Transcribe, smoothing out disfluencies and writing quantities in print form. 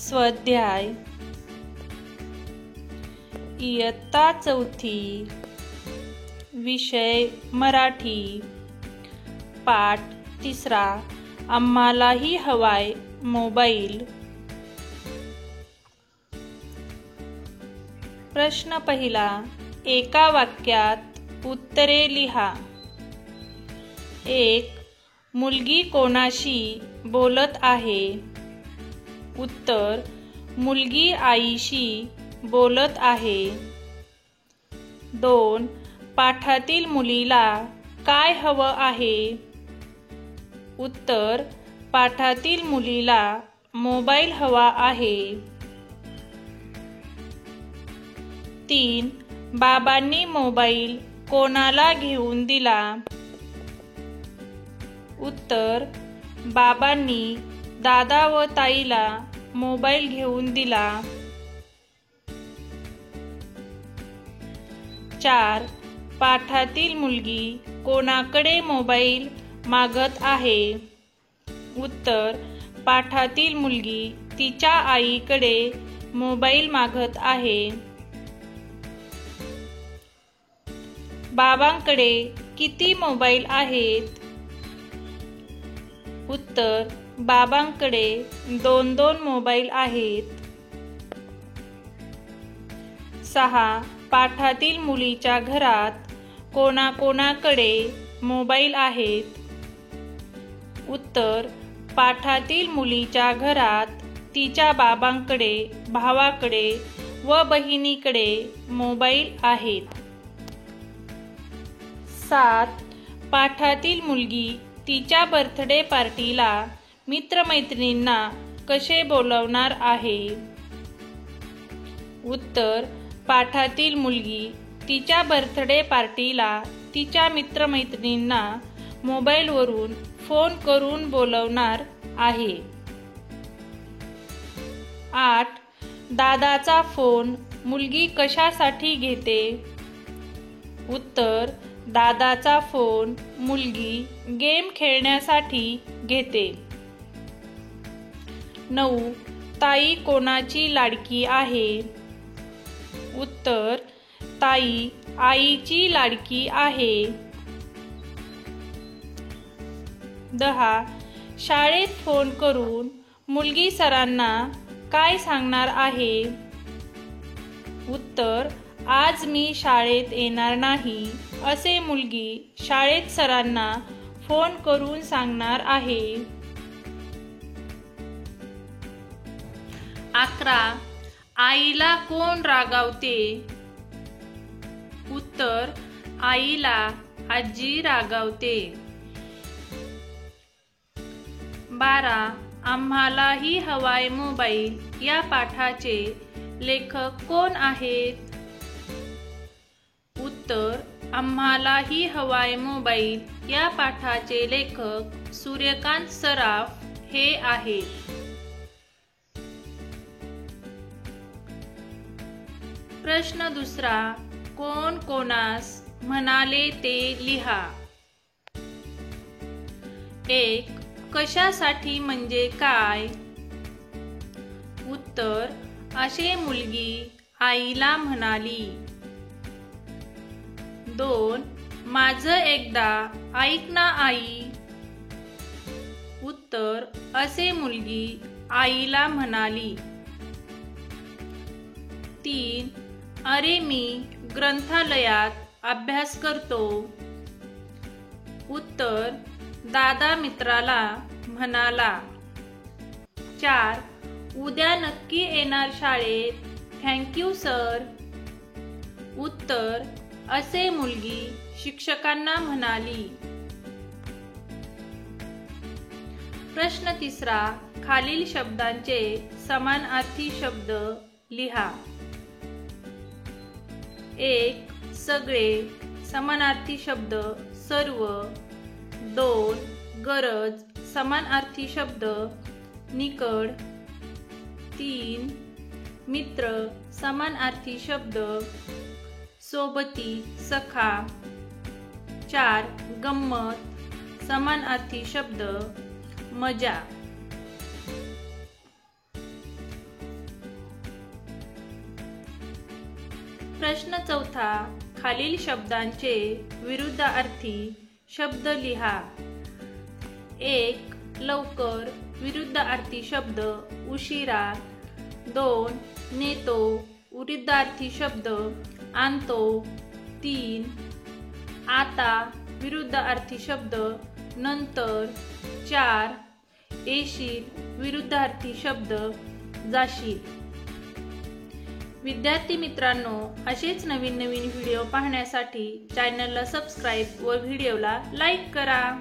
स्वाध्याय इयत्ता 4थी विषय मराठी पाठ 3 आम्हालाही हवाय मोबाईल। प्रश्न पहिला, एका वाक्यात उत्तरे लिहा। 1. मुलगी कोणाशी बोलत आहे? उत्तर, मुलगी आईशी बोलत आहे। 2. पाठातील मुलीला काय हवं आहे? उत्तर, पाठातील मुलीला मोबाईल हवा आहे। 3. बाबांनी मोबाईल कोणाला घेऊन दिला? उत्तर, बाबांनी दादा व ताईला मोबाईल घेऊन दिला। 4. पाठातील मुलगी कोणाकडे मोबाईल मागत आहे? उत्तर, पाठातील मुलगी तिच्या आईकडे मोबाईल मागत आहे। बाबांकडे किती मोबाईल आहेत? उत्तर, बाबांकडे 2 मोबाईल आहेत। 6. पाठातील मुलीच्या घरात कोणाकोणाकडे मोबाईल आहेत? उत्तर, पाठातील मुलीच्या घरात तिच्या बाबांकडे, भावाकडे व बहिणीकडे मोबाईल आहेत। 7. पाठातील मुलगी तिच्या बर्थडे पार्टीला मित्रमैत्रिणींना कसे बोलवणार आहे? उत्तर, पाठातील मुलगी तिच्या बर्थडे पार्टीला तिच्या मित्रमैत्रिणींना मोबाईलवरून फोन करून बोलवणार आहे। 8. दादाचा फोन मुलगी कशासाठी घेते? उत्तर, दादाचा फोन मुलगी गेम खेळण्यासाठी घेते। 9. ताई कोणाची लाडकी आहे? उत्तर, ताई आईची लाडकी आहे। 10. शाळेत फोन करून मुलगी सरांना काय सांगणार आहे? उत्तर, आज मी शाळेत येणार नाही असे मुलगी शाळेत सरांना फोन करून सांगणार आहे। 11. आईला कोण रागावते? उत्तर, आईला आजी रागावते। 12. आम्हालाही हवाय मोबाईल या पाठाचे लेखक कोण आहेत? उत्तर, आम्हालाही हवाय मोबाईल या पाठाचे लेखक सूर्यकांत सराफ हे आहेत। प्रश्न दुसरा, कोण कोणास म्हणाले ते लिहा। 1. कशासाठी म्हणजे काय? उत्तर, असे मुलगी आईला म्हणाली। 2. माझं एकदा ऐक ना आई। उत्तर, असे मुलगी आईला म्हणाली। 3. अरे मी ग्रंथालयात अभ्यास करतो। उत्तर, दादा मित्राला म्हणाला। 4. उद्या नक्की येणार शाळेत, थँक्यू सर। उत्तर, असे मुलगी शिक्षकांना म्हणाली। प्रश्न तिसरा, खालील शब्दांचे समानार्थी शब्द लिहा। 1. सगळे समानार्थी शब्द सर्व। 2. गरज समानार्थी शब्द निकड। 3. मित्र समानार्थी शब्द सोबती सखा। 4. गंमत समानार्थी शब्द मजा। प्रश्न चौथा, खालील शब्दांचे विरुद्धार्थी शब्द लिहा. 1. लवकर विरुद्धार्थी शब्द उशिरा. 2. नेतो विरुद्धार्थी शब्द आणतो. 3. आता विरुद्धार्थी शब्द नंतर. 4. येशील विरुद्धार्थी शब्द जाशील. विद्यार्थी मित्रांनो, असेच नवीन व्हिडिओ पाहण्यासाठी चॅनलला सबस्क्राईब व व्हिडिओला लाईक करा.